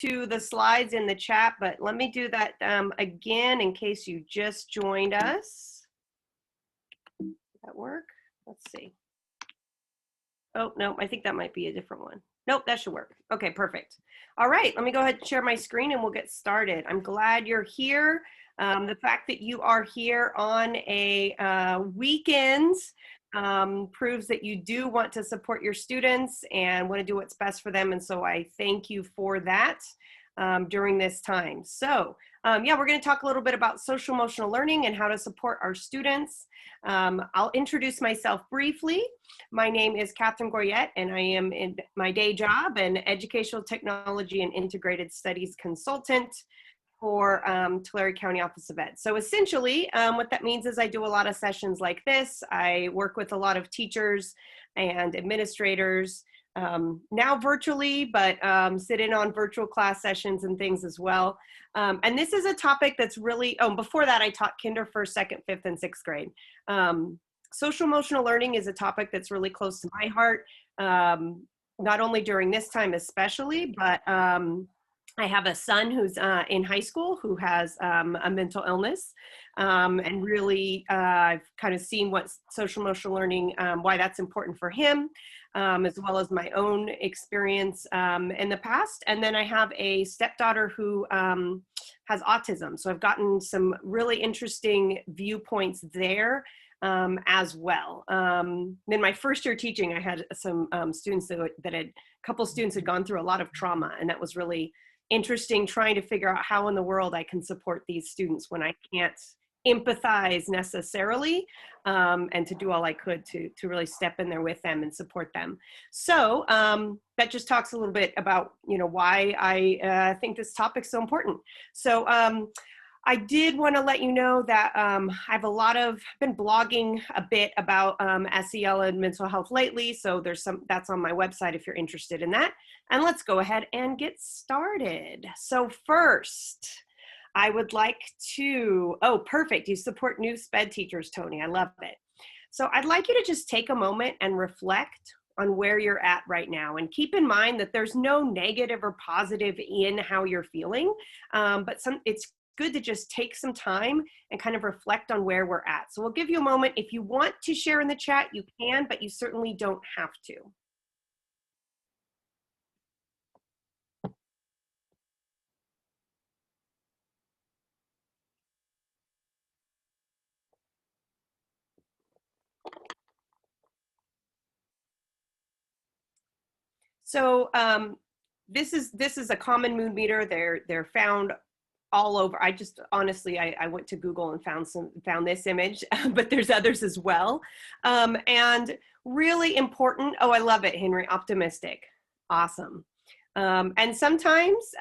to the slides in the chat, but let me do that again in case you just joined us. Does that work? Let's see. Oh, no, I think that might be a different one. Nope, that should work. Okay, perfect. All right, let me go ahead and share my screen and we'll get started. I'm glad you're here. The fact that you are here on a weekend proves that you do want to support your students and want to do what's best for them. And so I thank you for that during this time. So yeah, we're going to talk a little bit about social emotional learning and how to support our students. I'll introduce myself briefly. My name is Katherine Goyette, and I am in my day job an educational technology and integrated studies consultant for Tulare County Office of Ed. So essentially, what that means is I do a lot of sessions like this. I work with a lot of teachers and administrators, now virtually, but sit in on virtual class sessions and things as well. And this is a topic that's really, before that I taught kinder, first, second, fifth, and sixth grade. Social emotional learning is a topic that's really close to my heart, not only during this time especially, but I have a son who's in high school who has a mental illness, and really I've kind of seen what social emotional learning, why that's important for him, as well as my own experience in the past. And then I have a stepdaughter who has autism. So I've gotten some really interesting viewpoints there as well. In my first year teaching, I had some students that had, a couple students had gone through a lot of trauma, and that was really interesting, trying to figure out how in the world I can support these students when I can't empathize necessarily, and to do all I could to really step in there with them and support them. So that just talks a little bit about, you know, why I think this topic's so important. So I did want to let you know that I've been blogging a bit about SEL and mental health lately. So there's that's on my website if you're interested in that. And let's go ahead and get started. So first, I would like to, perfect. You support new SPED teachers, Tony. I love it. So I'd like you to just take a moment and reflect on where you're at right now. And keep in mind that there's no negative or positive in how you're feeling, but it's good to just take some time and kind of reflect on where we're at. So we'll give you a moment. If you want to share in the chat, you can, but you certainly don't have to. So this is a common mood meter. They're found all over. I just honestly, I went to Google and found this image, but there's others as well. And really important. Oh, I love it, Henry. Optimistic, awesome. And sometimes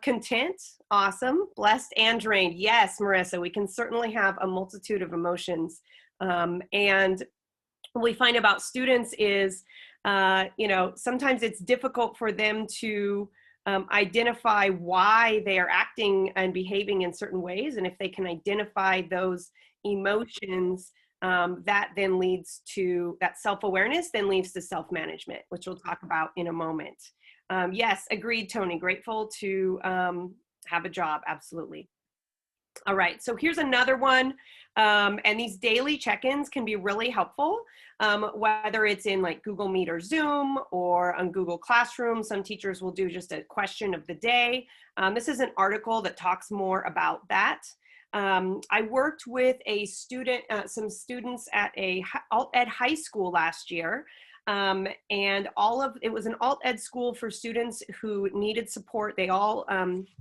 content, awesome. Blessed and drained. Yes, Marissa, we can certainly have a multitude of emotions. And what we find about students is, you know, sometimes it's difficult for them to identify why they are acting and behaving in certain ways. And if they can identify those emotions, that then leads to that self-awareness, then leads to self-management, which we'll talk about in a moment. Yes, agreed, Tony. Grateful to have a job, absolutely. All right, so here's another one. And these daily check-ins can be really helpful, whether it's in like Google Meet or Zoom or on Google Classrooms. Some teachers will do just a question of the day. This is an article that talks more about that. I worked with a student, some students at a alt-ed high school last year. And it was an alt-ed school for students who needed support. They all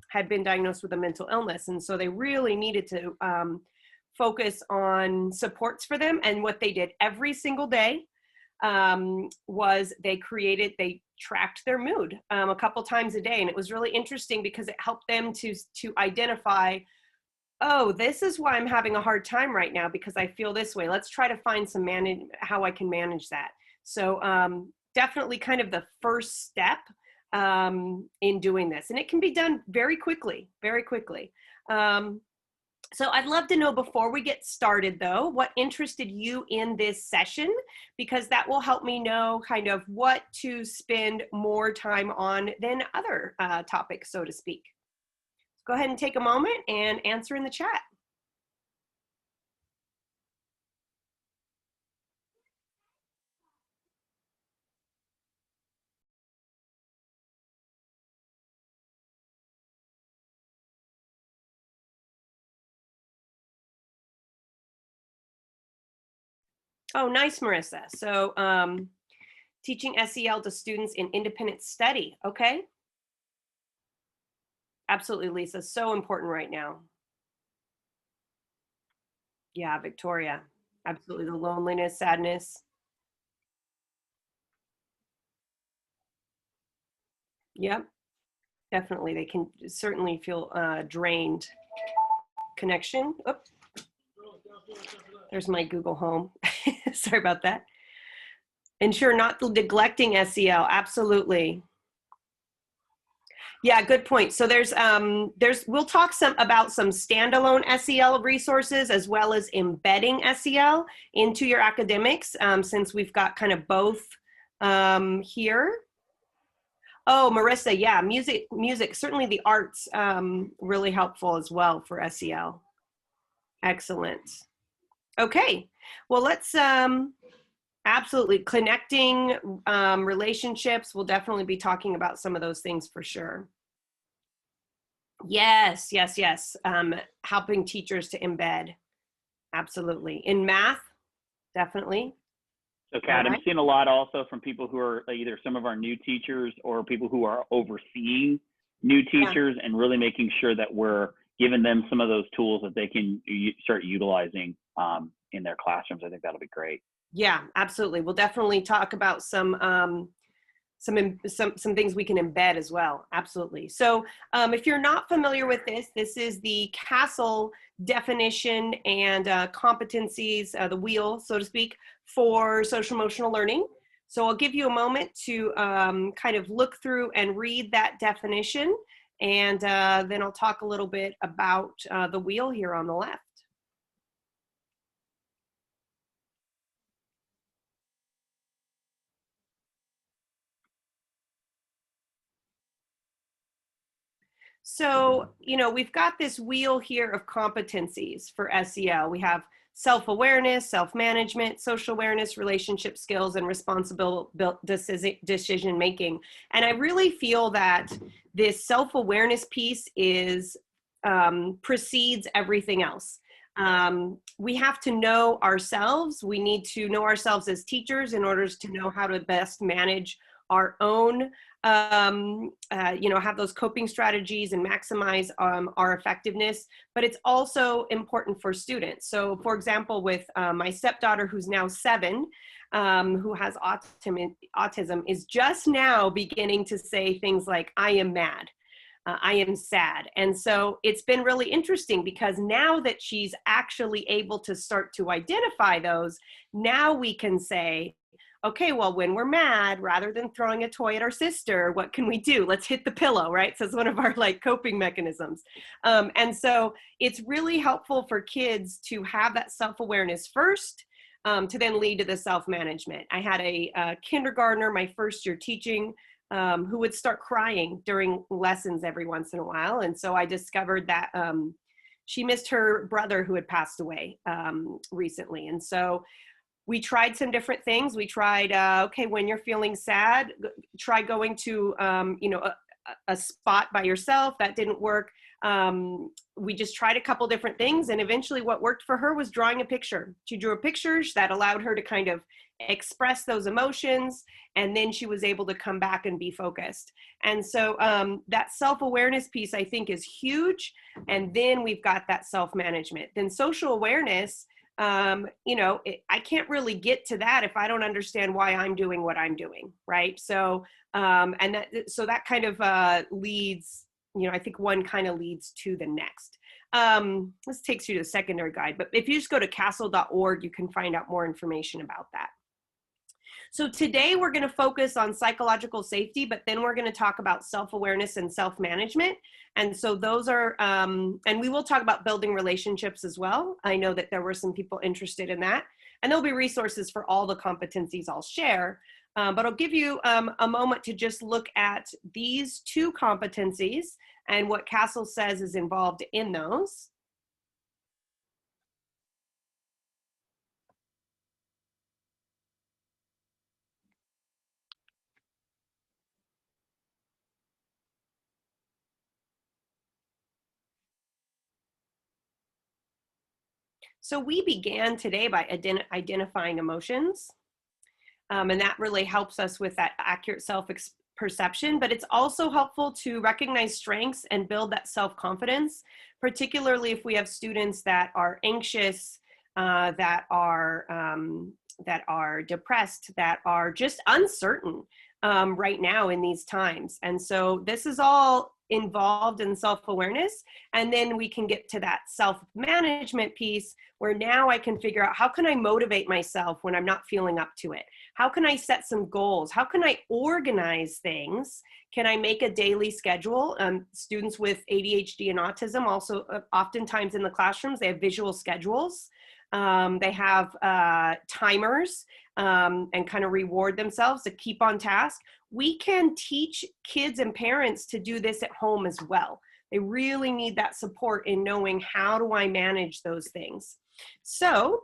had been diagnosed with a mental illness. And so they really needed to focus on supports for them. And what they did every single day was they tracked their mood a couple times a day. And it was really interesting because it helped them to identify, oh, this is why I'm having a hard time right now because I feel this way. Let's try to find how I can manage that. So definitely kind of the first step in doing this. And it can be done very quickly, very quickly. So I'd love to know before we get started though, what interested you in this session, because that will help me know kind of what to spend more time on than other topics, so to speak. Go ahead and take a moment and answer in the chat. Oh, nice, Marissa. So teaching SEL to students in independent study. Okay. Absolutely, Lisa. So important right now. Yeah, Victoria. Absolutely. The loneliness, sadness. Yep, definitely. They can certainly feel drained. Connection. Oops. There's my Google Home. Sorry about that. Ensure not neglecting SEL. Absolutely. Yeah, good point. So we'll talk about some standalone SEL resources as well as embedding SEL into your academics, since we've got kind of both here. Oh, Marissa, yeah, music, certainly the arts, really helpful as well for SEL. Excellent. Okay, well, let's absolutely connecting relationships. We'll definitely be talking about some of those things for sure. Yes, yes, yes. Helping teachers to embed. Absolutely. In math, definitely. So, Kat, I'm seeing a lot also from people who are either some of our new teachers or people who are overseeing new teachers, and really making sure that we're giving them some of those tools that they can start utilizing in their classrooms. I think that'll be great. Yeah, absolutely. We'll definitely talk about some things we can embed as well. Absolutely. So if you're not familiar with this is the CASEL definition and competencies, the wheel, so to speak, for social emotional learning. So I'll give you a moment to kind of look through and read that definition, and then I'll talk a little bit about the wheel here on the left. So, we've got this wheel here of competencies for SEL. We have self-awareness, self-management, social awareness, relationship skills, and responsible decision-making. And I really feel that this self-awareness piece precedes everything else. We have to know ourselves. We need to know ourselves as teachers in order to know how to best manage our own have those coping strategies and maximize our effectiveness, but it's also important for students. So for example, with my stepdaughter, who's now 7, who has autism, is just now beginning to say things like, I am mad. I am sad. And so it's been really interesting because now that she's actually able to start to identify those, now we can say, okay, well, when we're mad, rather than throwing a toy at our sister, what can we do? Let's hit the pillow, right? So it's one of our coping mechanisms. And so it's really helpful for kids to have that self-awareness first, to then lead to the self-management. I had a kindergartner, my first year teaching, who would start crying during lessons every once in a while. And so I discovered that she missed her brother who had passed away recently. And so we tried some different things. We tried, okay, when you're feeling sad, try going to, a spot by yourself. That didn't work. We just tried a couple different things, and eventually what worked for her was drawing a picture. She drew a picture that allowed her to kind of express those emotions, and then she was able to come back and be focused. And so that self-awareness piece, I think, is huge. And then we've got that self-management. Then social awareness, I can't really get to that if I don't understand why I'm doing what I'm doing, right? So, that kind of leads, I think one kind of leads to the next. This takes you to the secondary guide, but if you just go to casel.org, you can find out more information about that. So today we're going to focus on psychological safety, but then we're going to talk about self-awareness and self-management. And so those are, and we will talk about building relationships as well. I know that there were some people interested in that. And there'll be resources for all the competencies I'll share. But I'll give you a moment to just look at these two competencies and what Castle says is involved in those. So we began today by identifying emotions. And that really helps us with that accurate self-perception, but it's also helpful to recognize strengths and build that self-confidence, particularly if we have students that are anxious, that are depressed, that are just uncertain right now in these times. And so this is all involved in self-awareness, and then we can get to that self-management piece where now I can figure out how can I motivate myself when I'm not feeling up to it? How can I set some goals? How can I organize things? Can I make a daily schedule? Students with ADHD and autism also oftentimes in the classrooms, they have visual schedules. They have timers and kind of reward themselves to keep on task. We can teach kids and parents to do this at home as well. They really need that support in knowing how do I manage those things. So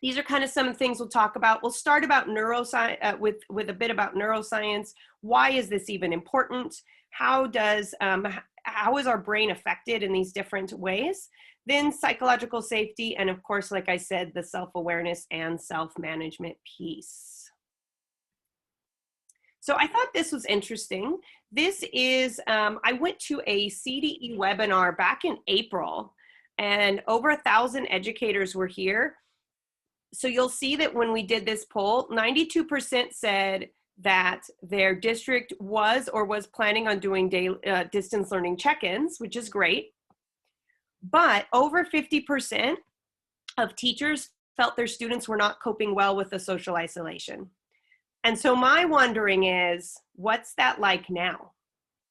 these are kind of some things we'll talk about. We'll start about neuroscience with a bit about neuroscience. Why is this even important? How is our brain affected in these different ways? Then psychological safety, and of course, like I said, the self-awareness and self-management piece. So I thought this was interesting. This is, I went to a CDE webinar back in April, and over 1,000 educators were here. So you'll see that when we did this poll, 92% said that their district was or was planning on doing distance learning check-ins, which is great. But over 50% of teachers felt their students were not coping well with the social isolation. And so my wondering is, what's that like now?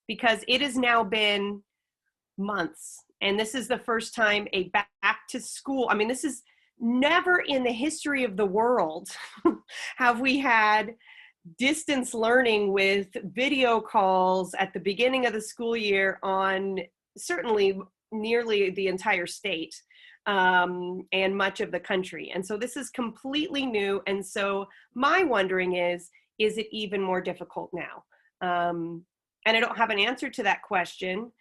Because it has now been months, and this is the first time a back to school, I mean, this is never in the history of the world have we had distance learning with video calls at the beginning of the school year on certainly nearly the entire state and much of the country. And so this is completely new. And so my wondering is it even more difficult now? And I don't have an answer to that question.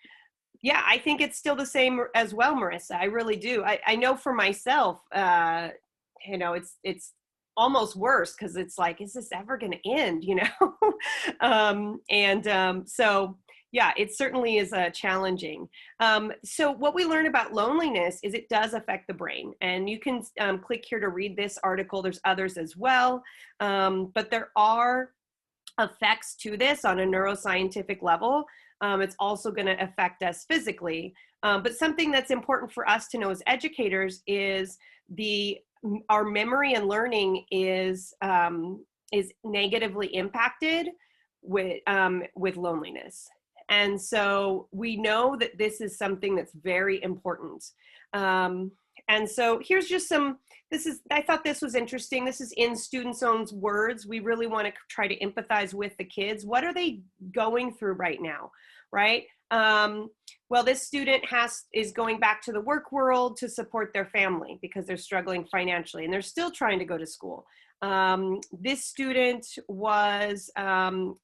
Yeah, I think it's still the same as well, Marissa. I really do. I know for myself, you know, it's almost worse because it's like, is this ever going to end, you know? So yeah, it certainly is challenging. So what we learn about loneliness is it does affect the brain. And you can click here to read this article. There's others as well. But there are effects to this on a neuroscientific level. It's also going to affect us physically. But something that's important for us to know as educators is our memory and learning is negatively impacted with loneliness. And so we know that this is something that's very important. And so here's just I thought this was interesting. This is in students' own words. We really want to try to empathize with the kids. What are they going through right now, right? Well, this student is going back to the work world to support their family because they're struggling financially and they're still trying to go to school. This student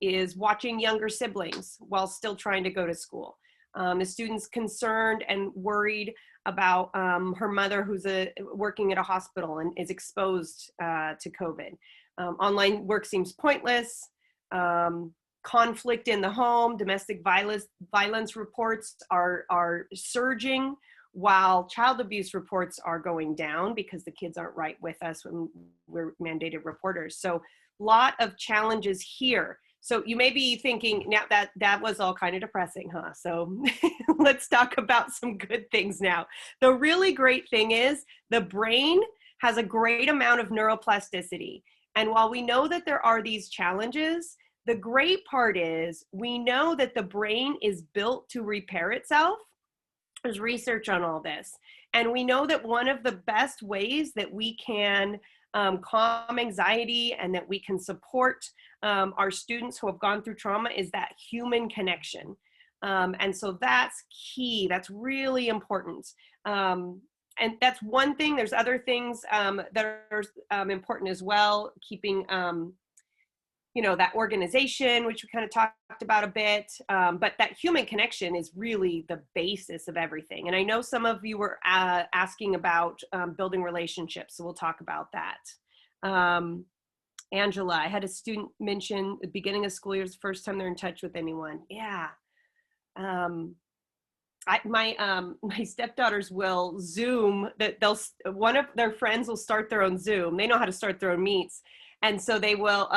is watching younger siblings while still trying to go to school. The student's concerned and worried about her mother who's working at a hospital and is exposed to COVID. Online work seems pointless. Conflict in the home, domestic violence reports are surging, while child abuse reports are going down because the kids aren't right with us when we're mandated reporters. So a lot of challenges here. So you may be thinking, now that was all kind of depressing, huh? So let's talk about some good things now. The really great thing is the brain has a great amount of neuroplasticity. And while we know that there are these challenges, the great part is we know that the brain is built to repair itself. There's research on all this. And we know that one of the best ways that we can calm anxiety and that we can support our students who have gone through trauma is that human connection. And so that's key. That's really important. And that's one thing. There's other things that are important as well. Keeping, you know, that organization, which we kind of talked about a bit, but that human connection is really the basis of everything. And I know some of you were asking about building relationships, so we'll talk about that. Angela, I had a student mention the beginning of school year is the first time they're in touch with anyone. Yeah. My stepdaughters will Zoom, that one of their friends will start their own Zoom. They know how to start their own meets. And so they will,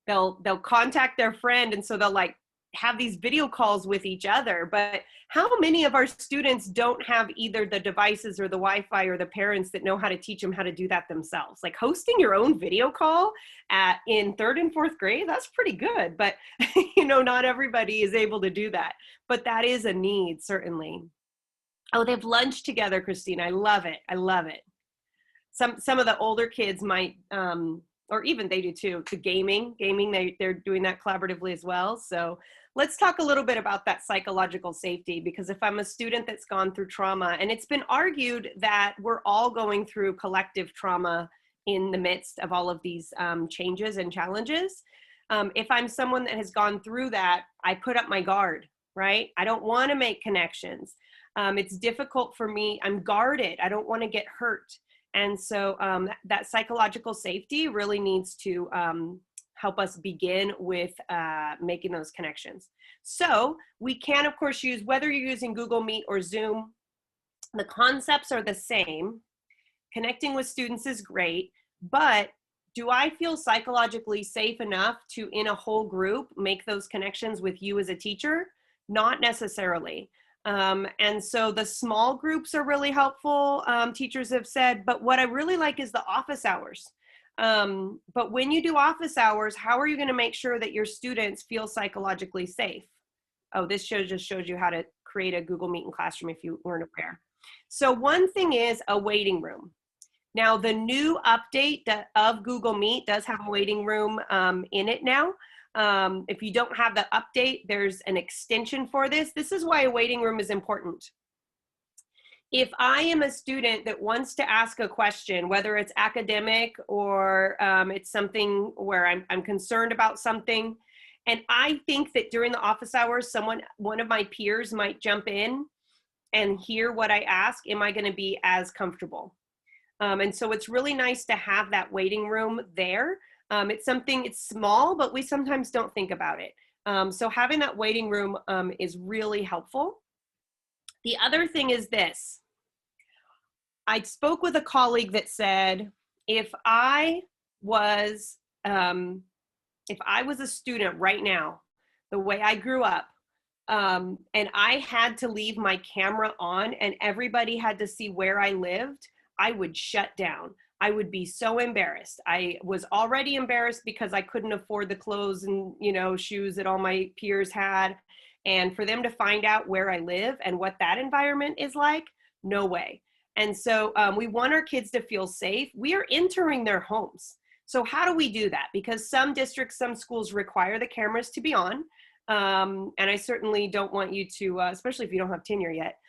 they'll contact their friend. And so they'll like have these video calls with each other. But how many of our students don't have either the devices or the Wi-Fi or the parents that know how to teach them how to do that themselves? Like hosting your own video call in 3rd and 4th grade, that's pretty good. But you know, not everybody is able to do that. But that is a need, certainly. Oh, they have lunch together, Christine. I love it. I love it. Some of the older kids might, or even they do too, the gaming, they're doing that collaboratively as well. So let's talk a little bit about that psychological safety, because if I'm a student that's gone through trauma, and it's been argued that we're all going through collective trauma in the midst of all of these changes and challenges. If I'm someone that has gone through that, I put up my guard, right? I don't want to make connections. It's difficult for me. I'm guarded. I don't want to get hurt. And so that psychological safety really needs to help us begin with making those connections. So we can, of course, use, whether you're using Google Meet or Zoom, the concepts are the same. Connecting with students is great, but do I feel psychologically safe enough to, in a whole group, make those connections with you as a teacher? Not necessarily. And so the small groups are really helpful, teachers have said, but what I really like is the office hours. But when you do office hours, how are you going to make sure that your students feel psychologically safe? Oh, this just shows you how to create a Google Meet and Classroom if you weren't aware. So one thing is a waiting room. Now, the new update of Google Meet does have a waiting room in it now. If you don't have the update, there's an extension for this. This is why a waiting room is important. If I am a student that wants to ask a question, whether it's academic or it's something where I'm concerned about something, and I think that during the office hours, one of my peers might jump in and hear what I ask, am I going to be as comfortable? And so it's really nice to have that waiting room there. It's small, but we sometimes don't think about it. So having that waiting room is really helpful. The other thing is this. I spoke with a colleague that said, if I was a student right now, the way I grew up, and I had to leave my camera on and everybody had to see where I lived, I would shut down. I would be so embarrassed. I was already embarrassed because I couldn't afford the clothes and, you know, shoes that all my peers had. And for them to find out where I live and what that environment is like, no way. And so we want our kids to feel safe. We are entering their homes. So how do we do that? Because some districts, some schools require the cameras to be on. And I certainly don't want you to, especially if you don't have tenure yet,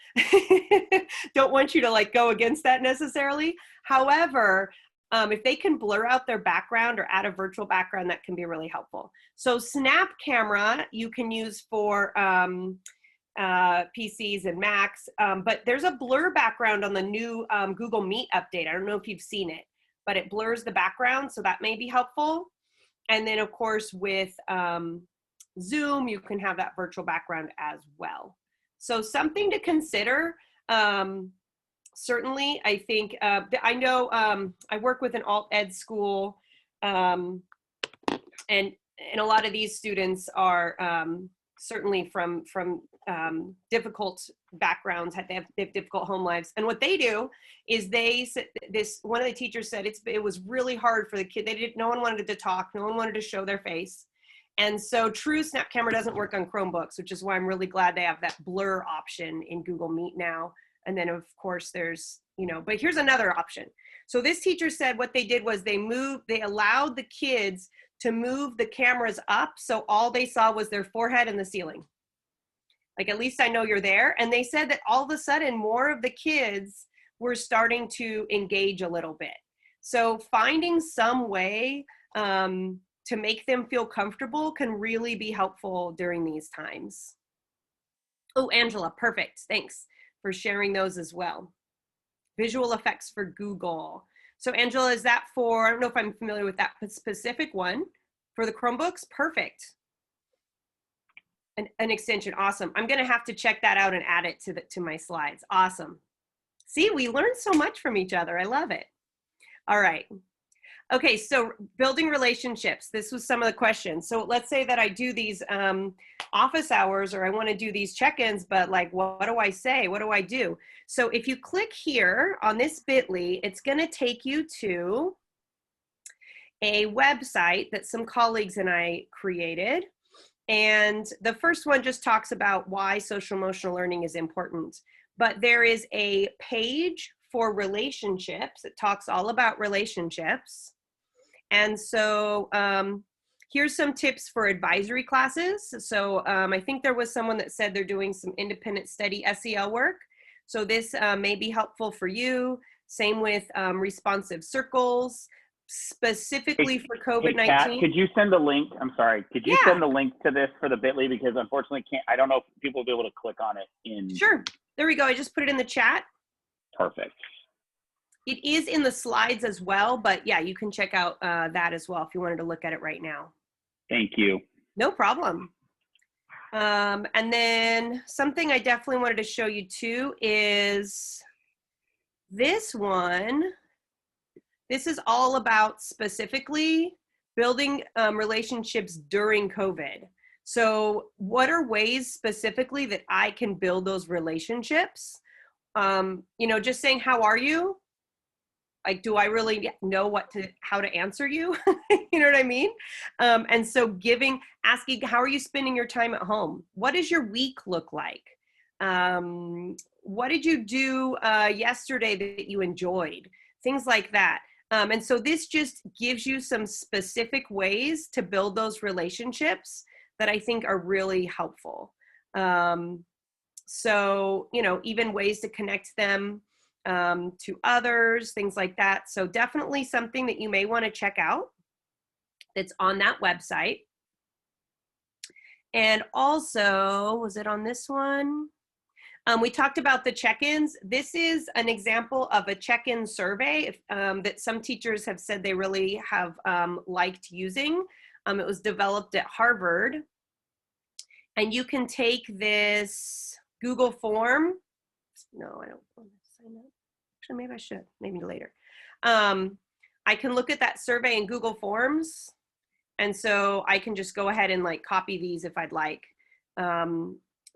don't want you to like go against that necessarily. However, if they can blur out their background or add a virtual background, that can be really helpful. So Snap Camera you can use for PCs and Macs, but there's a blur background on the new Google Meet update. I don't know if you've seen it, but it blurs the background, so that may be helpful. And then of course with Zoom, you can have that virtual background as well. So something to consider. Certainly, I think, I know I work with an alt ed school, and a lot of these students are certainly from difficult backgrounds, they have difficult home lives. And what they do is one of the teachers said it was really hard for the kid. No one wanted to talk. No one wanted to show their face. And so True Snap Camera doesn't work on Chromebooks, which is why I'm really glad they have that blur option in Google Meet now. And then of course there's, but here's another option. So this teacher said what they did was they allowed the kids to move the cameras up. So all they saw was their forehead and the ceiling. Like, at least I know you're there. And they said that all of a sudden more of the kids were starting to engage a little bit. So finding some way to make them feel comfortable can really be helpful during these times. Oh, Angela, perfect. Thanks for sharing those as well. Visual effects for Google. So Angela, is that for, I don't know if I'm familiar with that specific one, for the Chromebooks? Perfect. An extension, awesome. I'm gonna have to check that out and add it to my slides. Awesome. See, we learned so much from each other. I love it. All right. Okay, so building relationships. This was some of the questions. So let's say that I do these office hours, or I want to do these check-ins, but like, what do I say? What do I do? So if you click here on this bit.ly, it's going to take you to a website that some colleagues and I created. And the first one just talks about why social emotional learning is important. But there is a page for relationships. It talks all about relationships. And so here's some tips for advisory classes. So I think there was someone that said they're doing some independent study SEL work. So this may be helpful for you. Same with responsive circles, specifically for COVID-19. Hey, Kat, could you send the link? I'm sorry. Could you send the link to this for the bit.ly? Because unfortunately, I don't know if people will be able to click on it in. Sure. There we go. I just put it in the chat. Perfect. It is in the slides as well, but yeah, you can check out that as well if you wanted to look at it right now. Thank you. No problem. And then something I definitely wanted to show you too is this one. This is all about specifically building relationships during COVID. So what are ways specifically that I can build those relationships? Just saying, how are you? Like, do I really know how to answer you? You know what I mean? And so asking, how are you spending your time at home? What does your week look like? What did you do yesterday that you enjoyed? Things like that. And so this just gives you some specific ways to build those relationships that I think are really helpful. So, even ways to connect them to others, things like that. So definitely something that you may want to check out that's on that website. And also, was it on this one? We talked about the check-ins. This is an example of a check-in survey that some teachers have said they really have liked using. It was developed at Harvard. And you can take this Google form. No, I don't want to sign up. Actually, maybe I should, maybe later. I can look at that survey in Google Forms. And so I can just go ahead and like copy these if I'd like.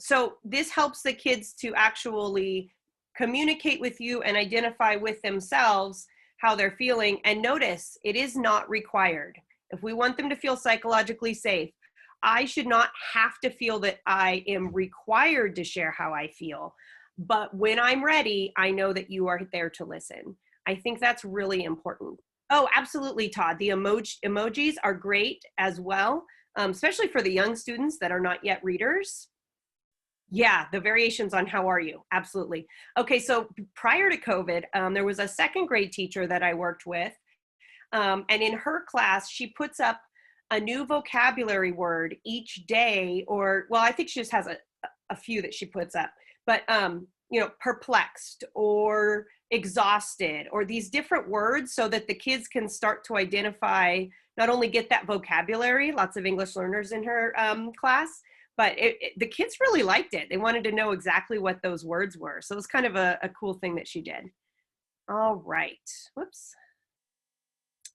So this helps the kids to actually communicate with you and identify with themselves how they're feeling. And notice, it is not required. If we want them to feel psychologically safe, I should not have to feel that I am required to share how I feel. But when I'm ready, I know that you are there to listen. I think that's really important. Oh, absolutely, Todd. The emojis are great as well, especially for the young students that are not yet readers. Yeah, the variations on how are you, absolutely. Okay, so prior to COVID, there was a second grade teacher that I worked with, and in her class, she puts up a new vocabulary word each day, or, well, I think she just has a few that she puts up, but, perplexed or exhausted, or these different words so that the kids can start to identify, not only get that vocabulary, lots of English learners in her class, but the kids really liked it. They wanted to know exactly what those words were. So it was kind of a cool thing that she did. All right, whoops.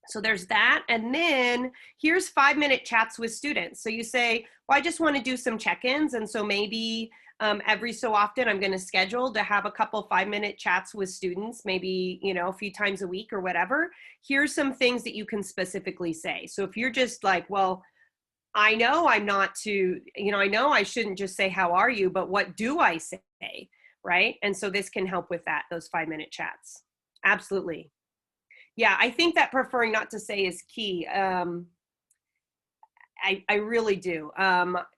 So there's that. And then here's 5-minute chats with students. So you say, well, I just want to do some check-ins. And so maybe Every so often, I'm going to schedule to have a couple 5-minute chats with students, maybe, you know, a few times a week or whatever. Here's some things that you can specifically say. So if you're just like, well, I know I'm not to, you know, I know I shouldn't just say, how are you, but what do I say, right? And so this can help with that, those 5-minute chats. Absolutely. Yeah, I think that preferring not to say is key. I really do.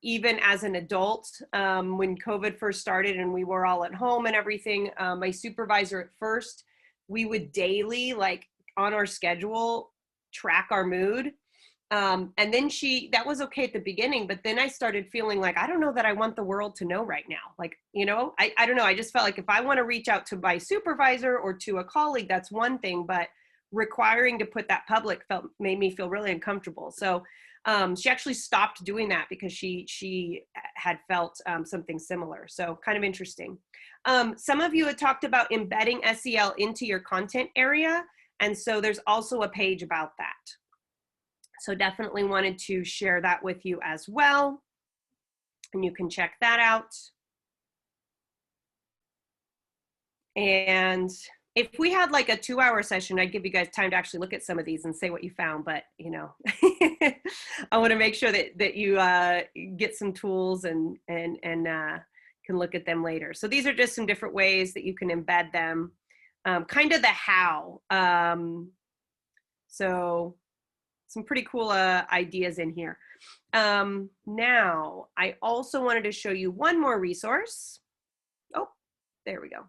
Even as an adult, when COVID first started and we were all at home and everything, my supervisor at first, we would daily, like on our schedule, track our mood. And then that was okay at the beginning, but then I started feeling like, I don't know that I want the world to know right now. Like, you know, I don't know. I just felt like if I want to reach out to my supervisor or to a colleague, that's one thing, but requiring to put that public made me feel really uncomfortable. So she actually stopped doing that because she had felt something similar. So kind of interesting. Some of you had talked about embedding SEL into your content area. And so there's also a page about that. So definitely wanted to share that with you as well. And you can check that out. And if we had like a 2-hour session, I'd give you guys time to actually look at some of these and say what you found. But, you know, I want to make sure that you get some tools and can look at them later. So these are just some different ways that you can embed them, kind of the how. So some pretty cool ideas in here. Now, I also wanted to show you one more resource. Oh, there we go.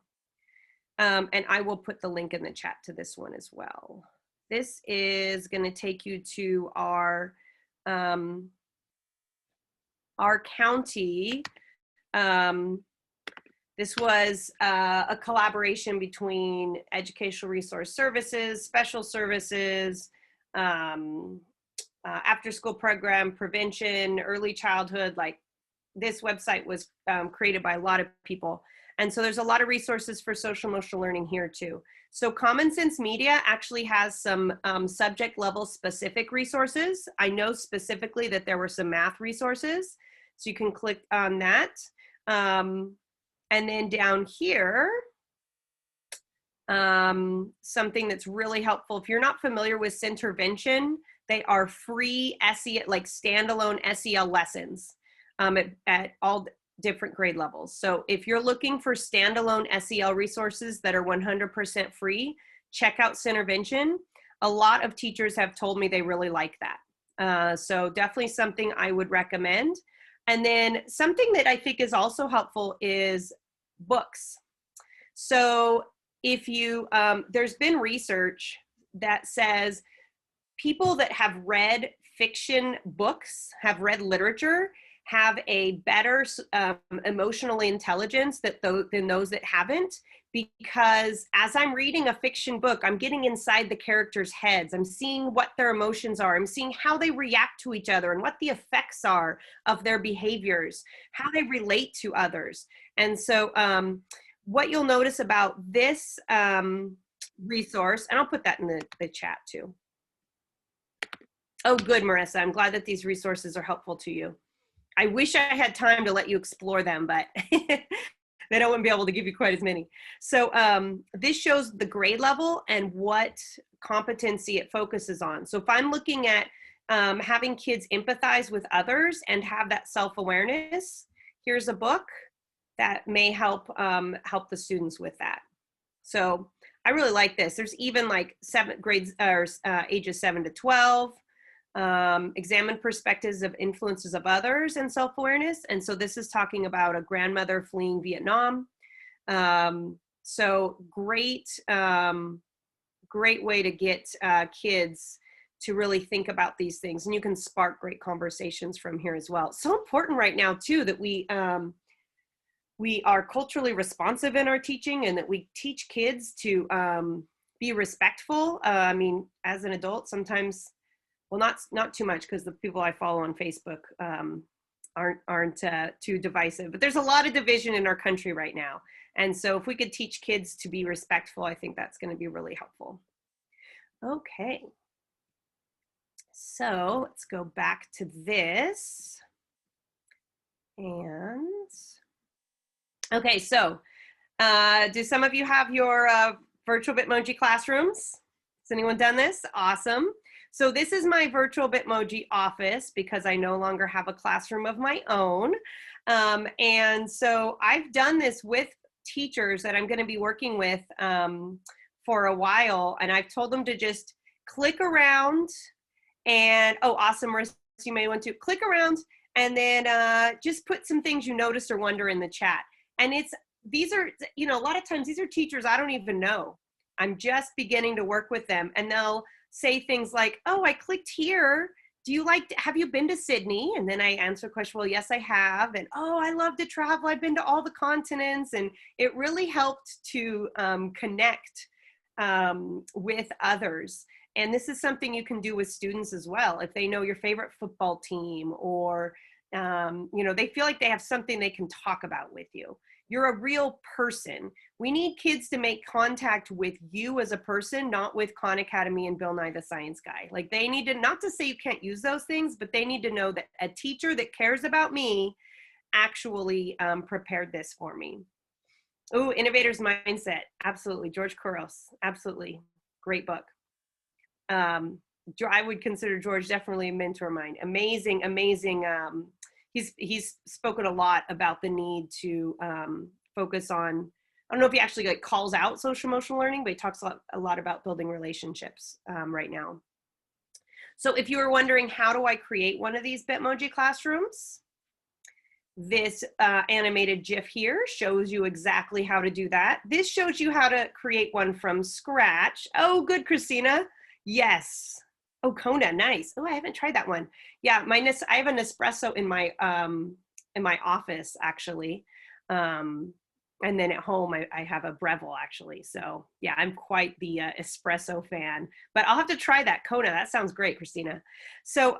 And I will put the link in the chat to this one as well. This is going to take you to our county. This was a collaboration between Educational Resource Services, Special Services, after school program, prevention, early childhood. Like, this website was created by a lot of people. And so there's a lot of resources for social emotional learning here too. So Common Sense Media actually has some subject level specific resources. I know specifically that there were some math resources. So you can click on that. And then down here, something that's really helpful. If you're not familiar with Centervention, they are free SEL, like standalone SEL lessons at all different grade levels. So if you're looking for standalone SEL resources that are 100% free, check out Centervention. A lot of teachers have told me they really like that. So definitely something I would recommend. And then something that I think is also helpful is books. So if you, there's been research that says people that have read fiction books, have read literature, have a better emotional intelligence than those that haven't, because as I'm reading a fiction book, I'm getting inside the characters' heads. I'm seeing what their emotions are. I'm seeing how they react to each other and what the effects are of their behaviors, how they relate to others. And so what you'll notice about this resource, and I'll put that in the chat too. Oh, good, Marissa. I'm glad that these resources are helpful to you. I wish I had time to let you explore them, but then I wouldn't be able to give you quite as many. So this shows the grade level and what competency it focuses on. So if I'm looking at having kids empathize with others and have that self-awareness, here's a book that may help help the students with that. So I really like this. There's even like ages 7 to 12. Examine perspectives of influences of others and self-awareness. And so this is talking about a grandmother fleeing Vietnam. So great way to get kids to really think about these things. And you can spark great conversations from here as well. So important right now too, that we are culturally responsive in our teaching and that we teach kids to be respectful. I mean, as an adult, sometimes, well, not too much, because the people I follow on Facebook aren't too divisive, but there's a lot of division in our country right now. And so if we could teach kids to be respectful, I think that's going to be really helpful. Okay. So let's go back to this. And Okay, so do some of you have your virtual Bitmoji classrooms? Has anyone done this? Awesome. So this is my virtual Bitmoji office because I no longer have a classroom of my own. And so I've done this with teachers that I'm going to be working with for a while. And I've told them to just click around and, oh, awesome, Marissa, you may want to click around and then just put some things you notice or wonder in the chat. And these are, you know, a lot of times these are teachers I don't even know. I'm just beginning to work with them, and they'll say things like, oh, I clicked here. Do you have you been to Sydney? And then I answer a question, well, yes, I have. And, oh, I love to travel. I've been to all the continents. And it really helped to connect with others. And this is something you can do with students as well. If they know your favorite football team, or, you know, they feel like they have something they can talk about with you. You're a real person. We need kids to make contact with you as a person, not with Khan Academy and Bill Nye the Science Guy. Like, they need to, not to say you can't use those things, but they need to know that a teacher that cares about me actually prepared this for me. Oh, Innovator's Mindset. Absolutely. George Couros. Absolutely. Great book. I would consider George definitely a mentor of mine. Amazing, amazing. He's spoken a lot about the need to focus on, I don't know if he actually like calls out social emotional learning, but he talks a lot about building relationships right now. So if you were wondering, how do I create one of these Bitmoji classrooms? This animated GIF here shows you exactly how to do that. This shows you how to create one from scratch. Oh, good, Christina. Yes. Oh, Kona, nice. Oh, I haven't tried that one. Yeah, I have an espresso in my office actually, and then at home I have a Breville actually. So yeah, I'm quite the espresso fan. But I'll have to try that, Kona. That sounds great, Christina. So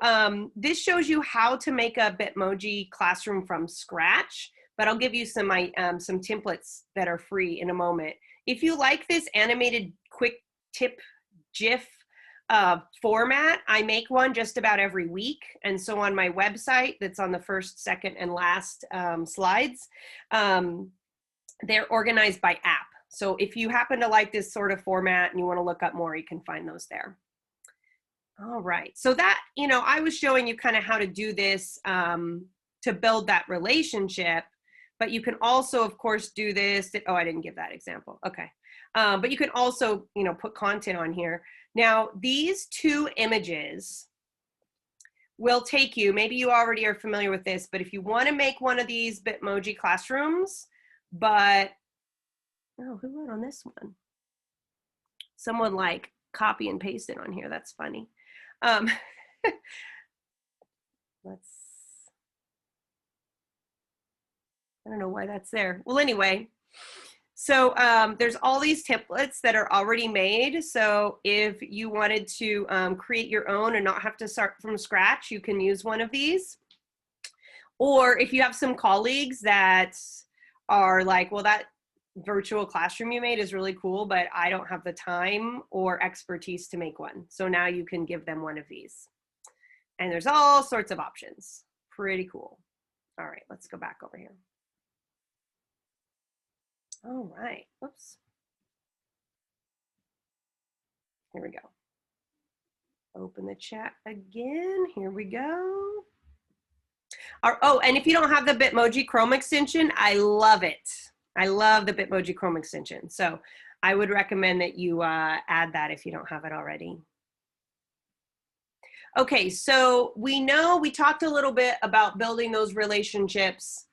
this shows you how to make a Bitmoji classroom from scratch. But I'll give you some templates that are free in a moment. If you like this animated quick tip GIF format, I make one just about every week. And so on my website, that's on the first, second, and last slides, they're organized by app. So if you happen to like this sort of format and you want to look up more, you can find those there. All right. So that, you know, I was showing you kind of how to do this to build that relationship, but you can also, of course, do this. Oh, I didn't give that example. Okay. But you can also, you know, put content on here. Now, these two images will take you, maybe you already are familiar with this, but if you want to make one of these Bitmoji classrooms, but, oh, who wrote on this one? Someone like copy and paste it on here. That's funny. I don't know why that's there. Well, anyway. So there's all these templates that are already made. So if you wanted to create your own and not have to start from scratch, you can use one of these. Or if you have some colleagues that are like, well, that virtual classroom you made is really cool, but I don't have the time or expertise to make one. So now you can give them one of these. And there's all sorts of options. Pretty cool. All right, let's go back over here. All right, oops. Here we go. Open the chat again. Here we go. Oh, and if you don't have the Bitmoji Chrome extension, I love it. I love the Bitmoji Chrome extension. So I would recommend that you add that if you don't have it already. Okay, so we talked a little bit about building those relationships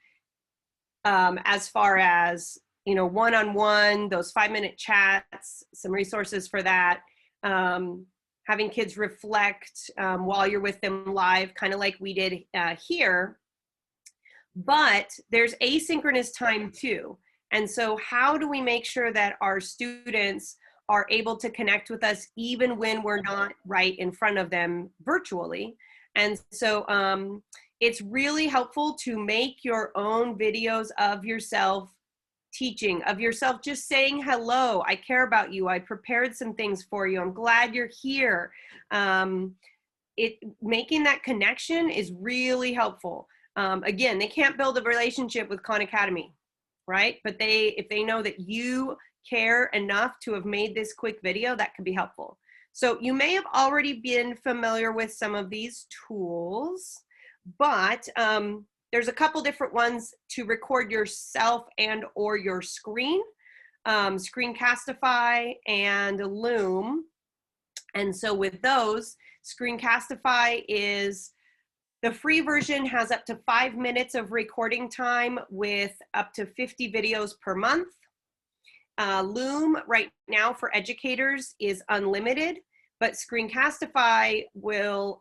as far as, you know, one-on-one, those 5-minute chats, some resources for that, having kids reflect while you're with them live, kind of like we did here. But there's asynchronous time too. And so how do we make sure that our students are able to connect with us even when we're not right in front of them virtually? And so it's really helpful to make your own videos of yourself teaching, of yourself just saying hello, I care about you, I prepared some things for you, I'm glad you're here. Making that connection is really helpful. Again, they can't build a relationship with Khan Academy right? But if they know that you care enough to have made this quick video, that could be helpful. So you may have already been familiar with some of these tools, but there's a couple different ones to record yourself and or your screen, Screencastify and Loom. And so with those, Screencastify is the free version, has up to 5 minutes of recording time with up to 50 videos per month. Loom right now for educators is unlimited, but Screencastify will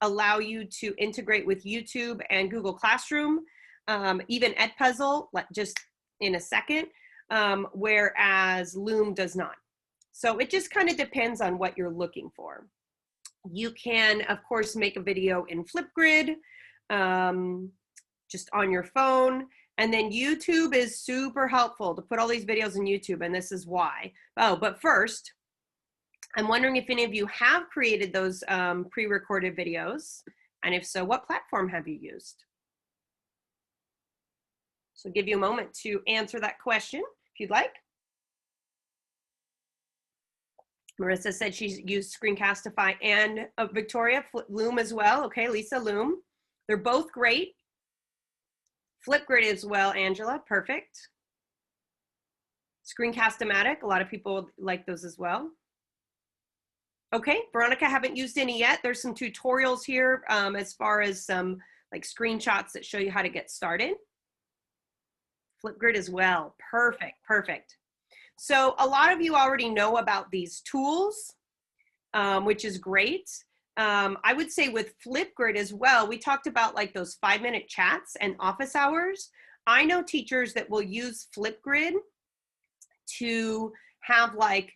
allow you to integrate with YouTube and Google Classroom, even Edpuzzle, just in a second, whereas Loom does not. So it just kind of depends on what you're looking for. You can, of course, make a video in Flipgrid, just on your phone. And then YouTube is super helpful to put all these videos in YouTube, and this is why. Oh, but first, I'm wondering if any of you have created those pre-recorded videos, and if so, what platform have you used? So I'll give you a moment to answer that question if you'd like. Marissa said she's used Screencastify and Victoria, Loom as well. Okay, Lisa, Loom. They're both great. Flipgrid as well, Angela, perfect. Screencast-O-Matic, a lot of people like those as well. Okay, Veronica, haven't used any yet. There's some tutorials here as far as some like screenshots that show you how to get started. Flipgrid as well, perfect, perfect. So a lot of you already know about these tools, which is great. I would say with Flipgrid as well, we talked about like those 5-minute chats and office hours. I know teachers that will use Flipgrid to have like,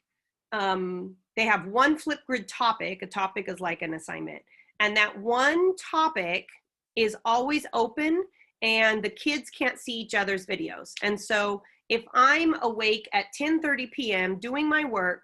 they have one Flipgrid topic. A topic is like an assignment. And that one topic is always open and the kids can't see each other's videos. And so if I'm awake at 10:30 p.m. doing my work,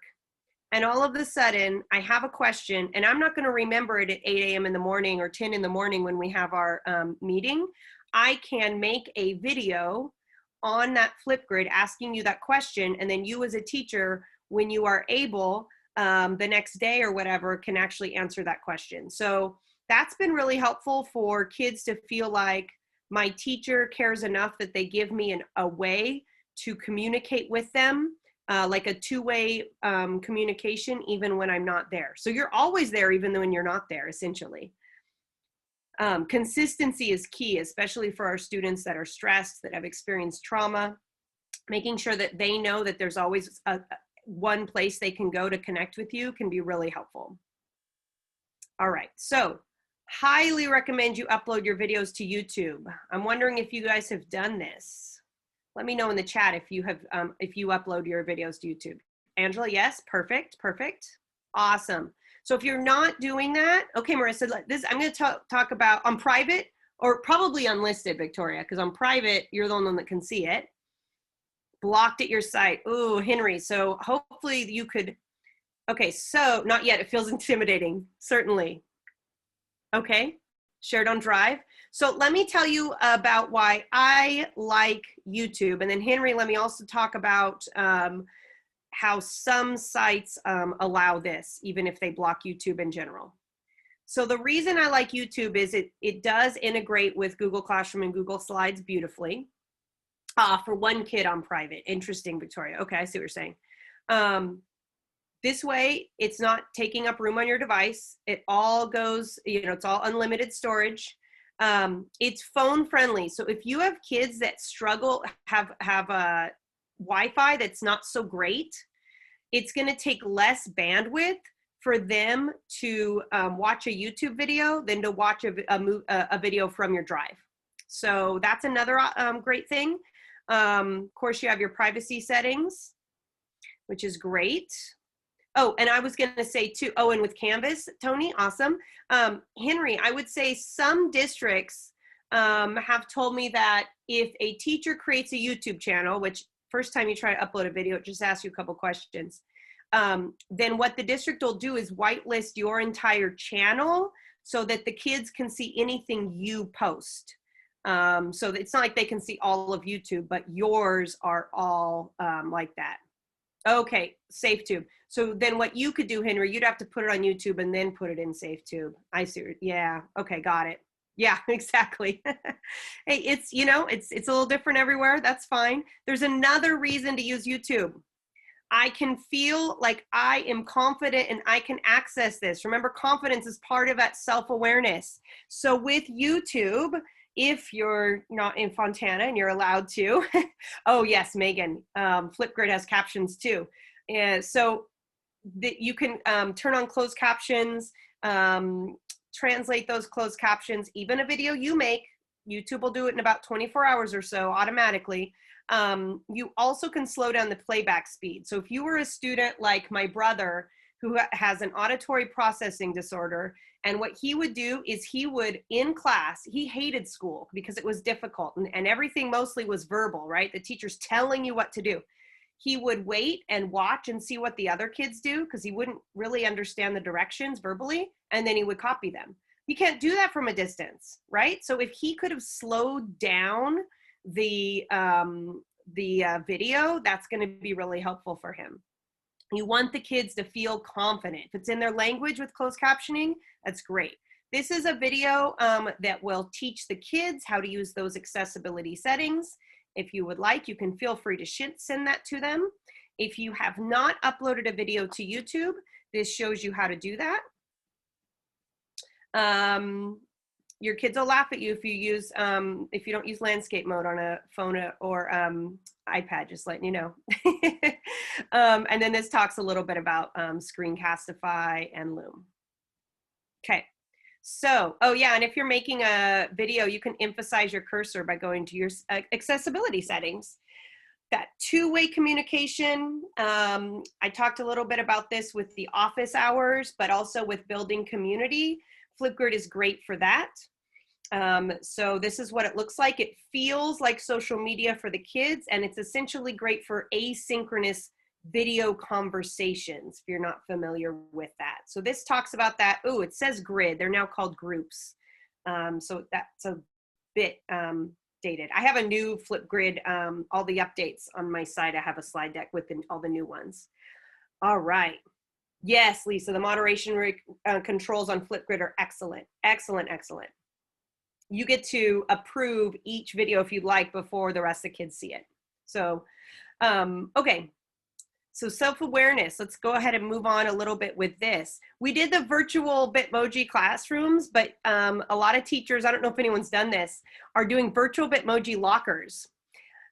and all of a sudden I have a question, and I'm not going to remember it at 8 a.m. in the morning or 10 in the morning when we have our meeting, I can make a video on that Flipgrid asking you that question, and then you as a teacher, when you are able, the next day or whatever, can actually answer that question. So that's been really helpful for kids to feel like my teacher cares enough that they give me a way to communicate with them, like a two-way communication, even when I'm not there. So you're always there, even when you're not there, essentially. Consistency is key, especially for our students that are stressed, that have experienced trauma. Making sure that they know that there's always one place they can go to connect with you can be really helpful. All right, so highly recommend you upload your videos to YouTube. I'm wondering if you guys have done this. Let me know in the chat if you have, if you upload your videos to YouTube. Angela, yes, perfect, perfect, awesome. So if you're not doing that, okay, Marissa, this I'm going to talk about on private or probably unlisted, Victoria, because on private you're the only one that can see it. Blocked at your site. Ooh, Henry. So hopefully you could. Okay, so not yet. It feels intimidating. Certainly. Okay, shared on Drive. So let me tell you about why I like YouTube. And then Henry, let me also talk about how some sites allow this, even if they block YouTube in general. So the reason I like YouTube is it does integrate with Google Classroom and Google Slides beautifully. For one kid on private. Interesting, Victoria. Okay, I see what you're saying. This way, it's not taking up room on your device. It all goes, it's all unlimited storage. It's phone friendly. So if you have kids that struggle, have a Wi-Fi that's not so great, it's going to take less bandwidth for them to watch a YouTube video than to watch a video from your Drive. So that's another great thing. Of course, you have your privacy settings, which is great. Oh, and I was going to say too, oh, and with Canvas, Tony, awesome. Henry, I would say some districts have told me that if a teacher creates a YouTube channel, which first time you try to upload a video, it just asks you a couple questions. Then what the district will do is whitelist your entire channel so that the kids can see anything you post. So it's not like they can see all of YouTube, but yours are all like that. Okay, SafeTube. So then what you could do, Henry, you'd have to put it on YouTube and then put it in SafeTube. I see. Yeah. Okay, got it. Yeah, exactly. Hey, it's, you know, it's a little different everywhere. That's fine. There's another reason to use YouTube. I can feel like I am confident and I can access this. Remember, confidence is part of that self-awareness. So with YouTube, if you're not in Fontana and you're allowed to, oh yes, Megan, Flipgrid has captions too. And so that you can turn on closed captions, translate those closed captions, even a video you make, YouTube will do it in about 24 hours or so automatically. You also can slow down the playback speed. So if you were a student like my brother who has an auditory processing disorder, and what he would do is he would, in class, he hated school because it was difficult and everything mostly was verbal, right? The teacher's telling you what to do. He would wait and watch and see what the other kids do because he wouldn't really understand the directions verbally, and then he would copy them. You can't do that from a distance, right? So if he could have slowed down the video, that's going to be really helpful for him. You want the kids to feel confident. If it's in their language with closed captioning, that's great. This is a video that will teach the kids how to use those accessibility settings. If you would like, you can feel free to send that to them. If you have not uploaded a video to YouTube, this shows you how to do that. Your kids will laugh at you if you use if you don't use landscape mode on a phone or iPad, just letting you know. And then this talks a little bit about Screencastify and Loom. Okay, so, oh yeah, and if you're making a video, you can emphasize your cursor by going to your accessibility settings. That two-way communication, I talked a little bit about this with the office hours, but also with building community. Flipgrid is great for that. So this is what it looks like. It feels like social media for the kids, and it's essentially great for asynchronous video conversations, if you're not familiar with that. So this talks about that. Oh, it says grid. They're now called groups. So that's a bit dated. I have a new Flipgrid, all the updates on my site. I have a slide deck with all the new ones. All right. Yes, Lisa, the moderation controls on Flipgrid are excellent. Excellent, excellent. You get to approve each video if you'd like before the rest of the kids see it. So, okay. So self-awareness, let's go ahead and move on a little bit with this. We did the virtual Bitmoji Classrooms, but a lot of teachers, I don't know if anyone's done this, are doing virtual Bitmoji lockers.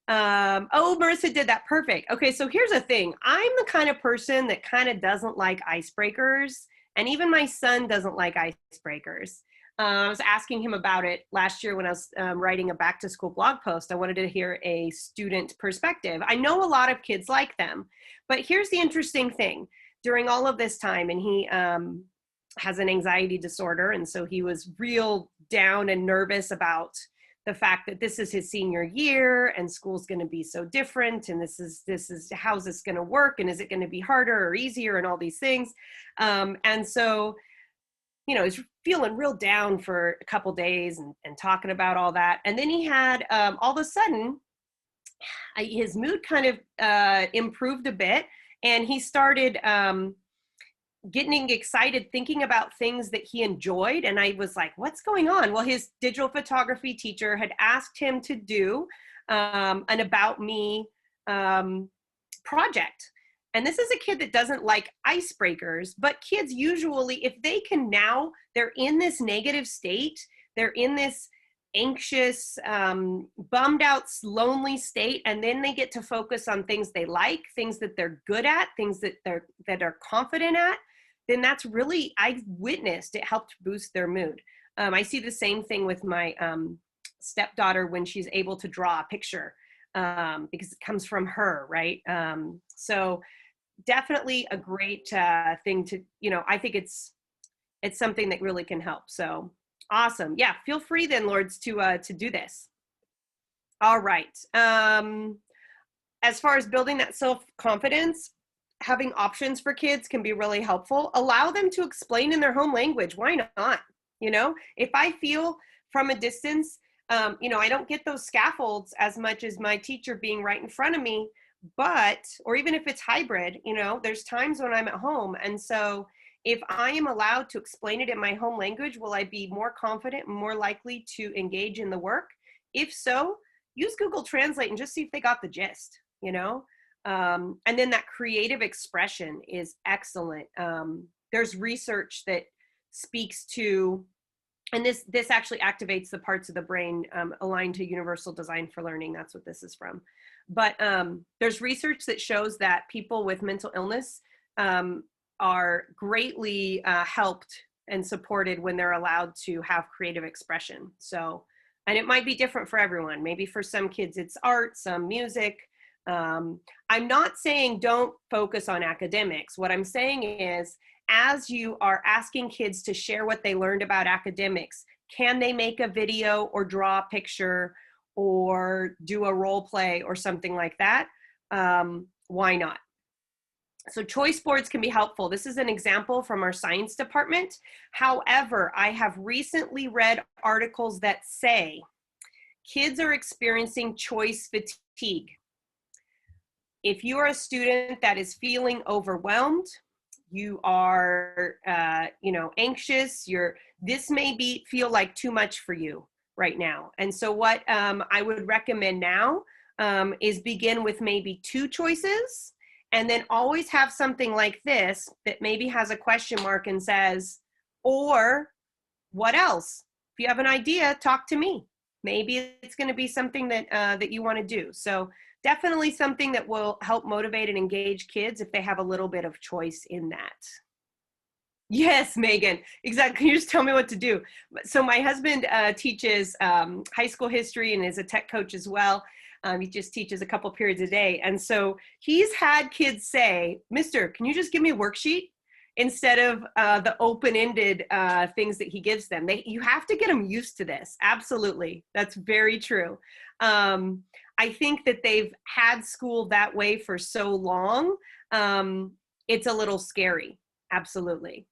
Oh, Marissa did that, perfect. Okay, so here's the thing. I'm the kind of person that kind of doesn't like icebreakers, and even my son doesn't like icebreakers. I was asking him about it last year when I was writing a back to school blog post. I wanted to hear a student perspective. I know a lot of kids like them, but here's the interesting thing. During all of this time, and he has an anxiety disorder, and so he was real down and nervous about the fact that this is his senior year and school's going to be so different, and this is how's this going to work, and is it going to be harder or easier, and all these things. And so, you know, he's feeling real down for a couple days and talking about all that. And then he had, all of a sudden, his mood kind of improved a bit, and he started getting excited, thinking about things that he enjoyed. And I was like, what's going on? Well, his digital photography teacher had asked him to do an About Me project. And this is a kid that doesn't like icebreakers, but kids usually, if they can now, they're in this negative state, they're in this anxious, bummed out, lonely state, and then they get to focus on things they like, things that they're good at, things that they're confident at, then that's really, I witnessed, it helped boost their mood. I see the same thing with my stepdaughter when she's able to draw a picture, because it comes from her, right? So definitely a great thing to, you know, I think it's something that really can help. So awesome. Yeah, feel free then, Lords, to do this. All right. As far as building that self-confidence, having options for kids can be really helpful. Allow them to explain in their home language. Why not? You know, if I feel from a distance You know, I don't get those scaffolds as much as my teacher being right in front of me, but, or even if it's hybrid, you know, there's times when I'm at home. And so if I am allowed to explain it in my home language, will I be more confident and more likely to engage in the work? If so, use Google Translate and just see if they got the gist, you know? And then that creative expression is excellent. There's research that speaks to, and this actually activates the parts of the brain aligned to universal design for learning. That's what this is from. But there's research that shows that people with mental illness are greatly helped and supported when they're allowed to have creative expression. So, and it might be different for everyone. Maybe for some kids it's art, some music. I'm not saying don't focus on academics. What I'm saying is, as you are asking kids to share what they learned about academics, can they make a video or draw a picture or do a role play or something like that? Why not? So choice boards can be helpful. This is an example from our science department. However, I have recently read articles that say kids are experiencing choice fatigue. If you are a student that is feeling overwhelmed, you are, you know, anxious, this may feel like too much for you right now. And so what I would recommend now is begin with maybe 2 choices, and then always have something like this that maybe has a question mark and says, or what else? If you have an idea, talk to me. Maybe it's going to be something that that you want to do. So definitely something that will help motivate and engage kids if they have a little bit of choice in that. Yes, Megan, exactly. Can you just tell me what to do? So my husband teaches high school history and is a tech coach as well. He just teaches a couple periods a day. And so he's had kids say, Mister, can you just give me a worksheet? Instead of the open-ended things that he gives them. You have to get them used to this. Absolutely. That's very true. I think that they've had school that way for so long. It's a little scary. Absolutely.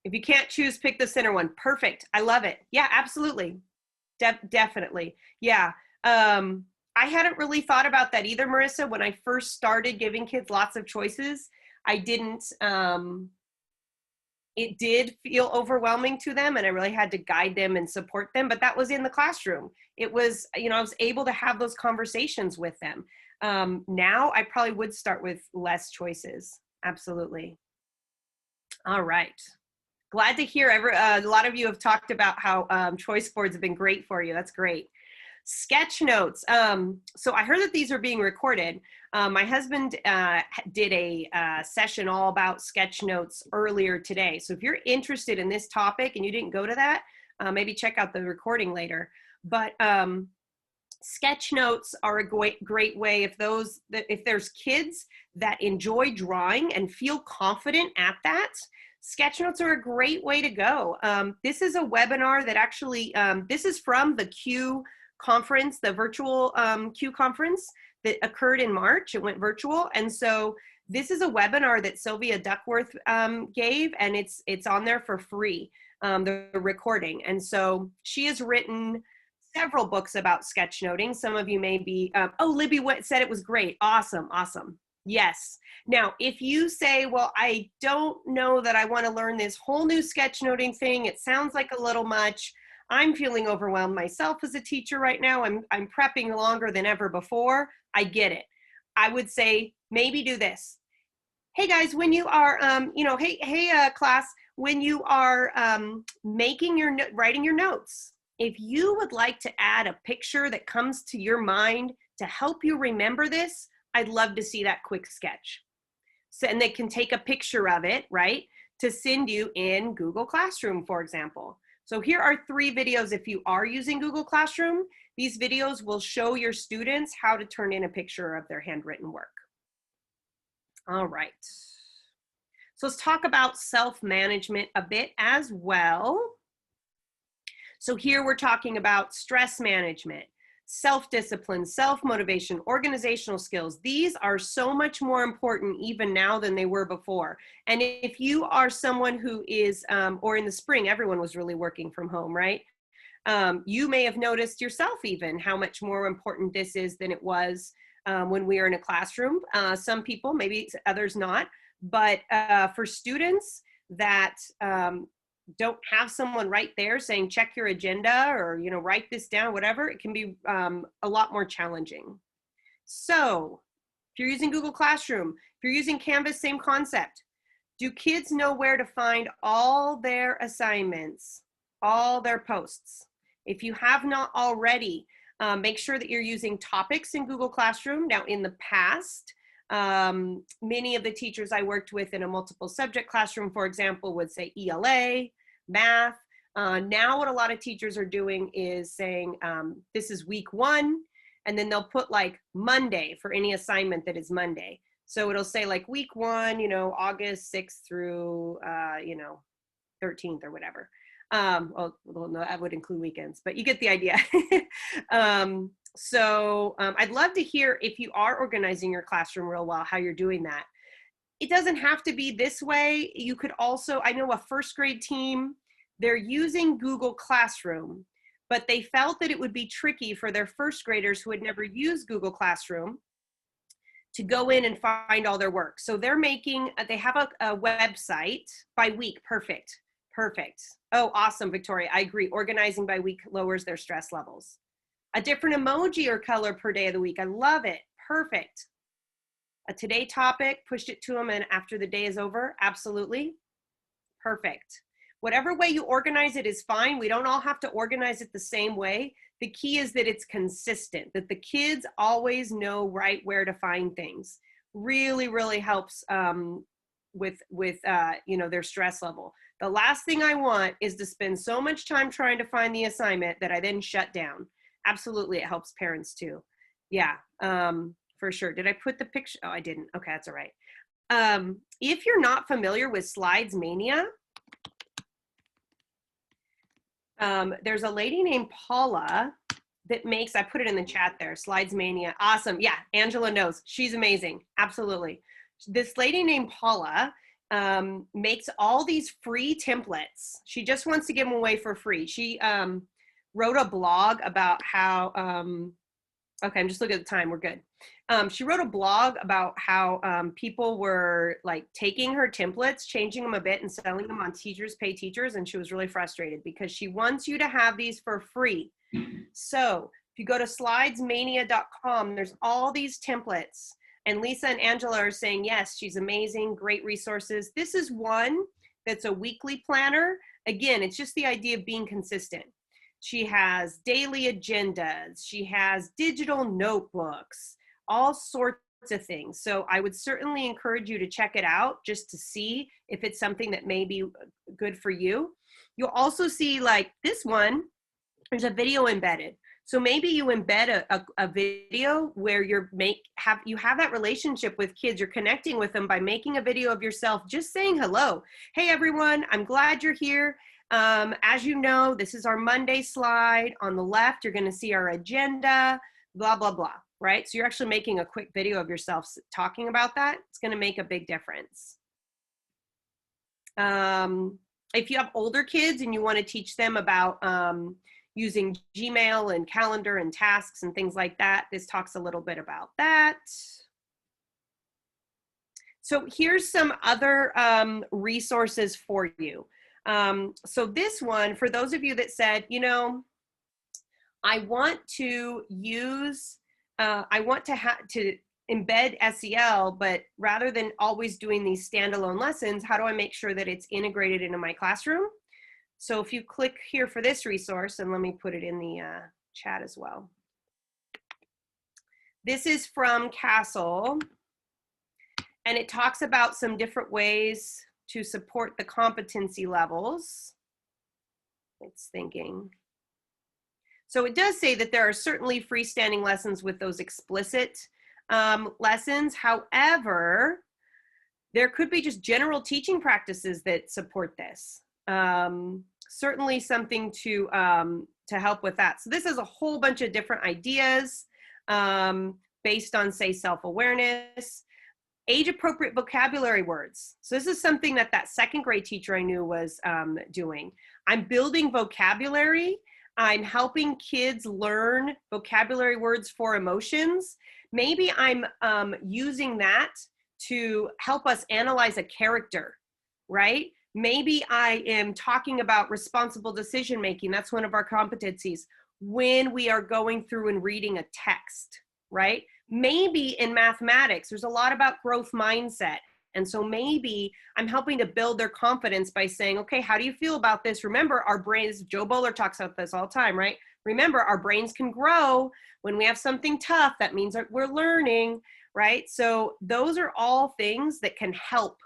If you can't choose, pick the center one. Perfect. I love it. Yeah, absolutely. Definitely. Yeah. I hadn't really thought about that either, Marissa. When I first started giving kids lots of choices, I didn't, it did feel overwhelming to them, and I really had to guide them and support them, but that was in the classroom. It was, you know, I was able to have those conversations with them. Now I probably would start with less choices. Absolutely. All right. Glad to hear a lot of you have talked about how choice boards have been great for you. That's great. Sketch notes. So I heard that these are being recorded. My husband did a session all about sketch notes earlier today. So if you're interested in this topic and you didn't go to that, maybe check out the recording later. But sketch notes are a great way if there's kids that enjoy drawing and feel confident at that. Sketch notes are a great way to go. This is a webinar that actually, this is from the Q conference, the virtual Q conference that occurred in March. It went virtual. And so this is a webinar that Sylvia Duckworth gave, and it's on there for free, the recording. And so she has written several books about sketchnoting. Some of you may be, oh, Libby said it was great. Awesome, awesome. Yes. Now, if you say, well, I don't know that I want to learn this whole new sketchnoting thing, it sounds like a little much. I'm feeling overwhelmed myself as a teacher right now. I'm prepping longer than ever before. I get it. I would say maybe do this. Hey guys, when you are, you know, hey class, when you are writing your notes, if you would like to add a picture that comes to your mind to help you remember this, I'd love to see that quick sketch. So, and they can take a picture of it, right, to send you in Google Classroom, for example. So here are 3 videos if you are using Google Classroom. These videos will show your students how to turn in a picture of their handwritten work. All right. So let's talk about self-management a bit as well. So here we're talking about stress management, self-discipline, self-motivation, organizational skills. These are so much more important even now than they were before. And if you are someone who is, or in the spring, everyone was really working from home, right? You may have noticed yourself even how much more important this is than it was when we were in a classroom. Some people, maybe others not, but for students that don't have someone right there saying, check your agenda, or, you know, write this down, whatever, it can be a lot more challenging. So if you're using Google Classroom, if you're using Canvas, same concept. Do kids know where to find all their assignments, all their posts? If you have not already, make sure that you're using topics in Google Classroom. Now, in the past, many of the teachers I worked with in a multiple subject classroom, for example, would say ELA, math. Now what a lot of teachers are doing is saying, this is week 1, and then they'll put like Monday for any assignment that is Monday. So it'll say like week 1, you know, August 6th through, you know, 13th or whatever. Well, no, that would include weekends, but you get the idea. I'd love to hear, if you are organizing your classroom real well, how you're doing that. It doesn't have to be this way. You could also, I know a first grade team, they're using Google Classroom, but they felt that it would be tricky for their first graders who had never used Google Classroom to go in and find all their work. So they're making, they have a website by week. Perfect. Oh, awesome, Victoria. I agree. Organizing by week lowers their stress levels. A different emoji or color per day of the week. I love it. Perfect. A today topic, pushed it to them and after the day is over. Absolutely. Perfect. Whatever way you organize it is fine. We don't all have to organize it the same way. The key is that it's consistent, that the kids always know right where to find things. Really, really helps with you know, their stress level. The last thing I want is to spend so much time trying to find the assignment that I then shut down. Absolutely, it helps parents too. Yeah, for sure. Did I put the picture? Oh, I didn't. Okay, that's all right. If you're not familiar with Slides Mania, there's a lady named Paula that makes, I put it in the chat there, Slides Mania. Awesome. Yeah, Angela knows. She's amazing. Absolutely. This lady named Paula makes all these free templates. She just wants to give them away for free. She wrote a blog about how, okay, I'm just looking at the time, we're good. She wrote a blog about how people were like taking her templates, changing them a bit and selling them on Teachers Pay Teachers, and she was really frustrated because she wants you to have these for free. So if you go to slidesmania.com, there's all these templates, and Lisa and Angela are saying, yes, she's amazing, great resources. This is one that's a weekly planner. Again, it's just the idea of being consistent. She has daily agendas. She has digital notebooks, all sorts of things. So I would certainly encourage you to check it out just to see if it's something that may be good for you. You'll also see, like this one, there's a video embedded. So maybe you embed a video where you have that relationship with kids. You're connecting with them by making a video of yourself, just saying hello. Hey everyone, I'm glad you're here. As you know, this is our Monday slide. On the left, you're gonna see our agenda, blah, blah, blah, right? So you're actually making a quick video of yourself talking about that. It's gonna make a big difference. If you have older kids and you wanna teach them about using Gmail and calendar and tasks and things like that, this talks a little bit about that. So here's some other resources for you. So this one, for those of you that said, you know, I want to use, I want to embed SEL, but rather than always doing these standalone lessons, how do I make sure that it's integrated into my classroom? So if you click here for this resource, and let me put it in the chat as well. This is from Castle, and it talks about some different ways to support the competency levels. It's thinking. So it does say that there are certainly freestanding lessons with those explicit lessons. However, there could be just general teaching practices that support this. Certainly something to help with that. So this is a whole bunch of different ideas based on, say, self-awareness, age-appropriate vocabulary words. So this is something that second grade teacher I knew was doing. I'm building vocabulary I'm helping kids learn vocabulary words for emotions. Maybe I'm using that to help us analyze a character, right? Maybe I am talking about responsible decision making. That's one of our competencies when we are going through and reading a text, right? Maybe in mathematics, there's a lot about growth mindset. And so maybe I'm helping to build their confidence by saying, okay, how do you feel about this? Remember, our brains, Joe Bowler talks about this all the time, right? Remember, our brains can grow when we have something tough. That means that we're learning, right? So those are all things that can help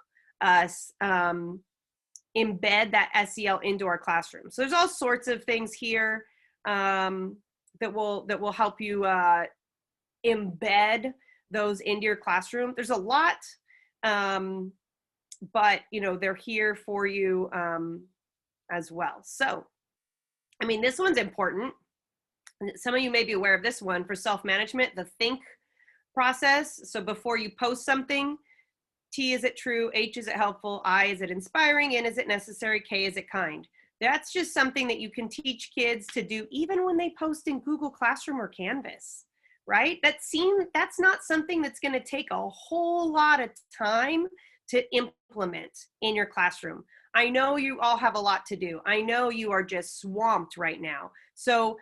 us embed that SEL into our classroom. So there's all sorts of things here that will help you embed those into your classroom. There's a lot, but they're here for you as well. So, I mean, this one's important. Some of you may be aware of this one for self-management, the think process. So before you post something, T, is it true? H, is it helpful? I, is it inspiring? N, is it necessary? K, is it kind? That's just something that you can teach kids to do even when they post in Google Classroom or Canvas, right? That's not something that's going to take a whole lot of time to implement in your classroom. I know you all have a lot to do. I know you are just swamped right now. So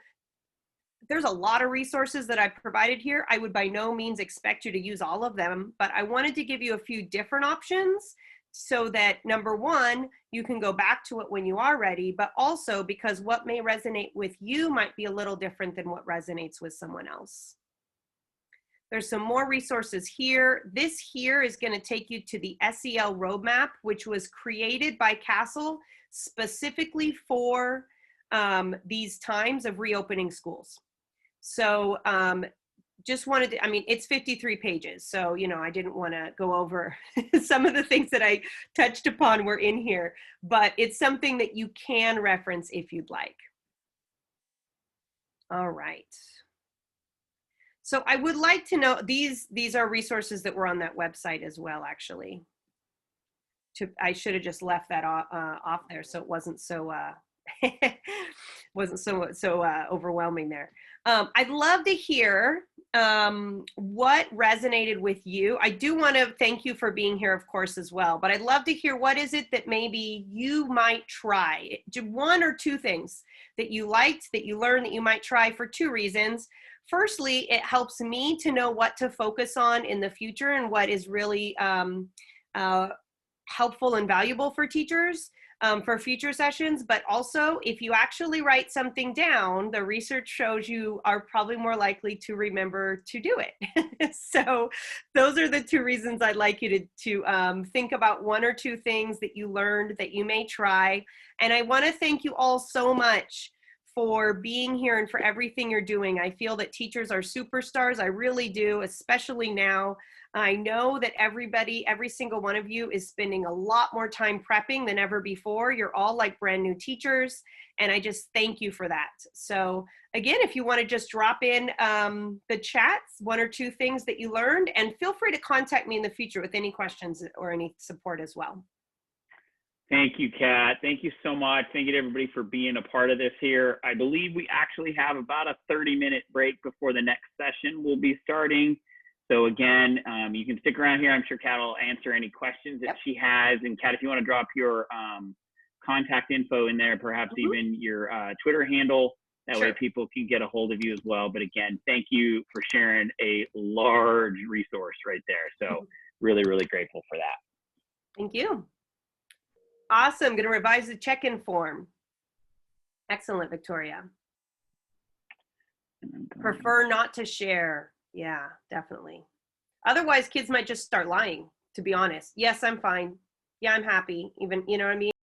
there's a lot of resources that I've provided here. I would by no means expect you to use all of them, but I wanted to give you a few different options so that, number one, you can go back to it when you are ready, but also because what may resonate with you might be a little different than what resonates with someone else. There's some more resources here. This here is going to take you to the Sel Road Map, which was created by Castle specifically for these times of reopening schools. So just wanted to, I mean, it's 53 pages. So, I didn't want to go over some of the things that I touched upon were in here, but it's something that you can reference if you'd like. All right. So I would like to know, these are resources that were on that website as well, actually. I should have just left that off there so it wasn't so overwhelming there. I'd love to hear what resonated with you. I do want to thank you for being here, of course, as well, but I'd love to hear what is it that maybe you might try. One or two things that you liked, that you learned, that you might try for two reasons. Firstly, it helps me to know what to focus on in the future and what is really helpful and valuable for teachers for future sessions. But also, if you actually write something down, the research shows you are probably more likely to remember to do it. So those are the two reasons I'd like you to think about one or two things that you learned that you may try. And I want to thank you all so much for being here and for everything you're doing. I feel that teachers are superstars. I really do, especially now. I know that every single one of you is spending a lot more time prepping than ever before. You're all like brand new teachers, and I just thank you for that. So again, if you want to just drop in the chats, one or two things that you learned, and feel free to contact me in the future with any questions or any support as well. Thank you, Kat. Thank you so much. Thank you to everybody for being a part of this here. I believe we actually have about a 30-minute break before the next session will be starting. So again, you can stick around here. I'm sure Kat will answer any questions that she has. And Kat, if you want to drop your contact info in there, perhaps even your Twitter handle, that way people can get a hold of you as well. But again, thank you for sharing a large resource right there. So really, really grateful for that. Thank you. Awesome. I'm going to revise the check-in form. Excellent, Victoria. Prefer not to share. Yeah, definitely. Otherwise, kids might just start lying, to be honest. Yes, I'm fine. Yeah, I'm happy. Even, you know what I mean?